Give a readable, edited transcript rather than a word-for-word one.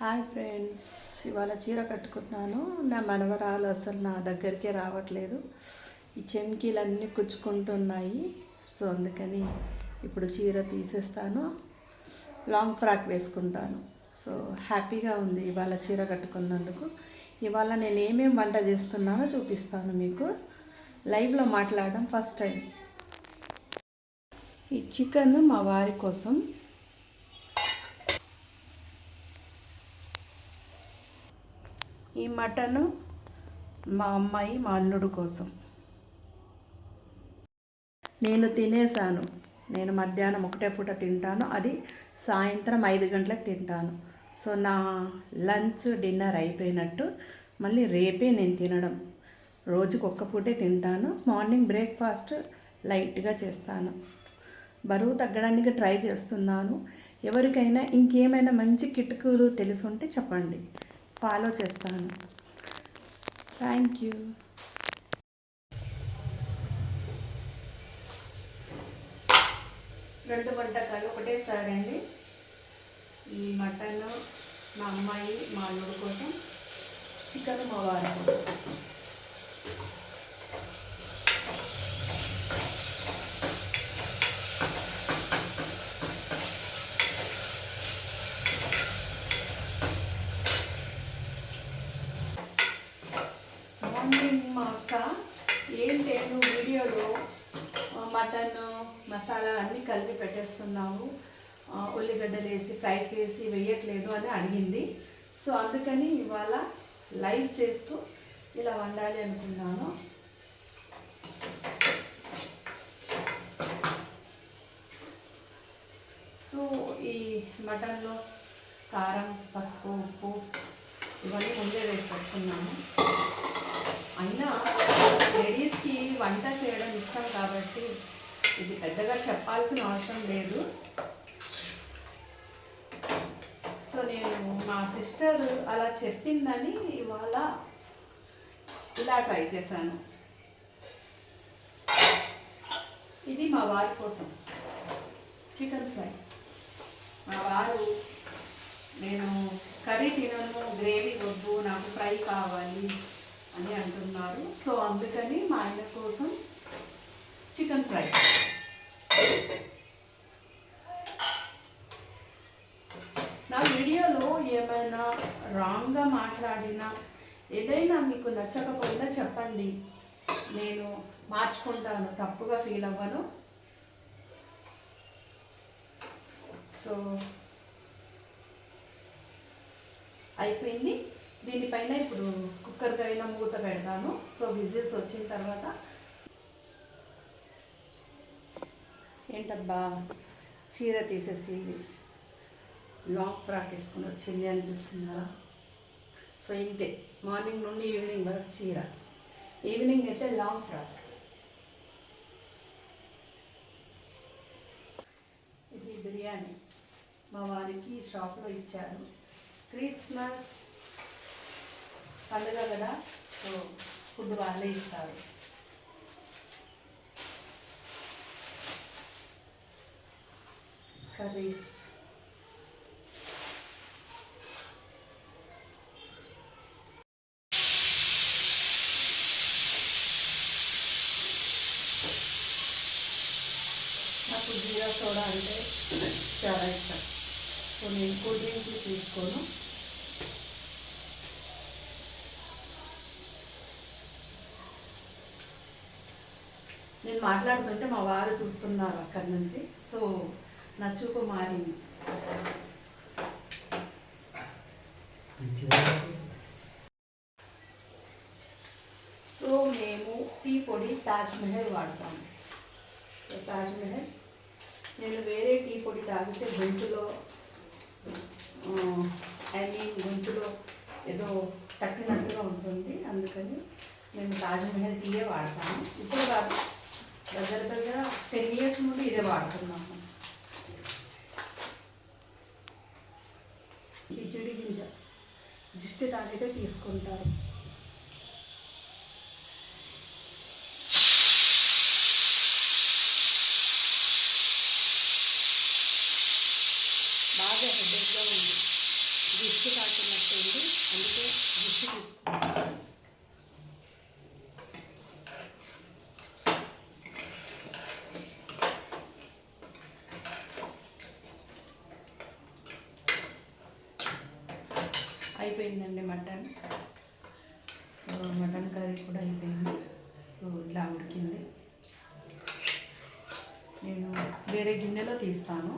Hi friends, ఇవాళ చీర కట్టుకున్నాను. నా మనవరాలు అసలు నా దగ్గరికే రావట్లేదు. ఈ చెమ్కీలన్నీ కుచ్చుకుంటున్నాయి. సో అందుకని ఇప్పుడు చీర తీసేస్తాను, లాంగ్ ఫ్రాక్ వేసుకుంటాను. సో హ్యాపీగా ఉంది ఇవాళ చీర కట్టుకున్నందుకు. ఇవాళ నేను ఏమేమి వంట చేస్తున్నానో చూపిస్తాను మీకు. లైవ్లో మాట్లాడడం ఫస్ట్ టైం. ఈ చికెన్ మా వారి కోసం, ఈ మటను మా అమ్మాయి మా అల్లుడు కోసం. నేను తినేసాను. నేను మధ్యాహ్నం ఒకటే పూట తింటాను, అది సాయంత్రం 5 గంటలకు తింటాను. సో నా లంచ్ డిన్నర్ అయిపోయినట్టు. మళ్ళీ రేపే నేను తినడం. రోజుకు ఒక్క పూటే తింటాను. మార్నింగ్ బ్రేక్ఫాస్ట్ లైట్గా చేస్తాను. బరువు తగ్గడానికి ట్రై చేస్తున్నాను. ఎవరికైనా ఇంకేమైనా మంచి కిటుకులు తెలుసుంటే చెప్పండి, ఫాలో చేస్తాను. Thank you. రెండు వంటకాలు ఒకటేసారి అండి. ఈ మటన్ మా అమ్మాయి మా అల్లుడు కోసం, చికెన్ మా వారి కోసం. మా అక్క ఏంటి నువ్వు వీడియోలో మటన్ మసాలా అన్నీ కలిపి పెట్టేస్తున్నావు, ఉల్లిగడ్డలు వేసి ఫ్రై చేసి వేయట్లేదు అని అడిగింది. సో అందుకని ఇవాళ లైవ్ చేస్తూ ఇలా వండాలి అనుకున్నాను. సో ఈ మటన్లో కారం, పసుపు, ఉప్పు ఇవన్నీ ముందే వేసి పెట్టుకున్నాను. అయినా లేడీస్కి వంట చేయడం ఇష్టం కాబట్టి ఇది పెద్దగా చెప్పాల్సిన అవసరం లేదు. సో నేను మా సిస్టర్ అలా చెప్పిందని ఇవాళ ఇలా ట్రై చేశాను. ఇది మా వారి కోసం చికెన్ ఫ్రై. మా వారు నేను కర్రీ తినను, గ్రేవీ వద్దు, నాకు ఫ్రై కావాలి అని అంటున్నారు. సో అందుకని మా ఆయన కోసం చికెన్ ఫ్రై. నా వీడియోలో ఏమైనా రాంగ్గా మాట్లాడినా, ఏదైనా మీకు నచ్చకపోయినా చెప్పండి, నేను మార్చుకుంటాను, తప్పుగా ఫీల్ అవ్వను. సో అయిపోయింది. దీనిపైన ఇప్పుడు కుక్కర్ పైన మూత పెడతాను. సో విజిల్స్ వచ్చిన తర్వాత. ఏంటబ్బా చీర తీసేసి లాంగ్ ఫ్రాక్ వేసుకుని వచ్చింది అని చూస్తున్నారా? సో ఇంతే, మార్నింగ్ నుండి ఈవినింగ్ వరకు చీర, ఈవినింగ్ అయితే లాంగ్ ఫ్రాక్. ఇది బిర్యానీ మా వారికి షాప్లో ఇచ్చారు. క్రిస్మస్ పండుగ కదా, సో ఫుడ్ వాళ్ళే ఇస్తారు. కర్రీస్, నాకు జీరా సోడా అంటే చాలా ఇష్టం. సో నేను కూల్ డ్రింక్స్ తీసుకోను. నేను మాట్లాడుతుంటే మా వారు చూస్తున్నారు అక్కడి నుంచి. సో నా చూపు మారింది. సో మేము టీ పొడి తాజ్ మహల్ వాడతాము. సో తాజ్ మహల్, నేను వేరే టీ పొడి తాగితే గొంతులో గొంతులో ఏదో తక్కినట్టుగా ఉంటుంది. అందుకని మేము తాజ్ మహల్ టీయే వాడతాము. ఇప్పుడు కాదు, దగ్గర 10 years నుండి ఇదే వాడుతున్నాము. ఈ చిడి గింజ దిష్టి తాగితే తీసుకుంటారు. బాగా హెడేక్గా ఉంది. దిష్టి తాకినట్టుంది, అందుకే దిష్టి తీసుకుంటాను. అయిపోయిందండి మటన్. సో మటన్ కర్రీ కూడా అయిపోయింది. సో ఇలా ఉడికింది. నేను వేరే గిన్నెలో తీస్తాను.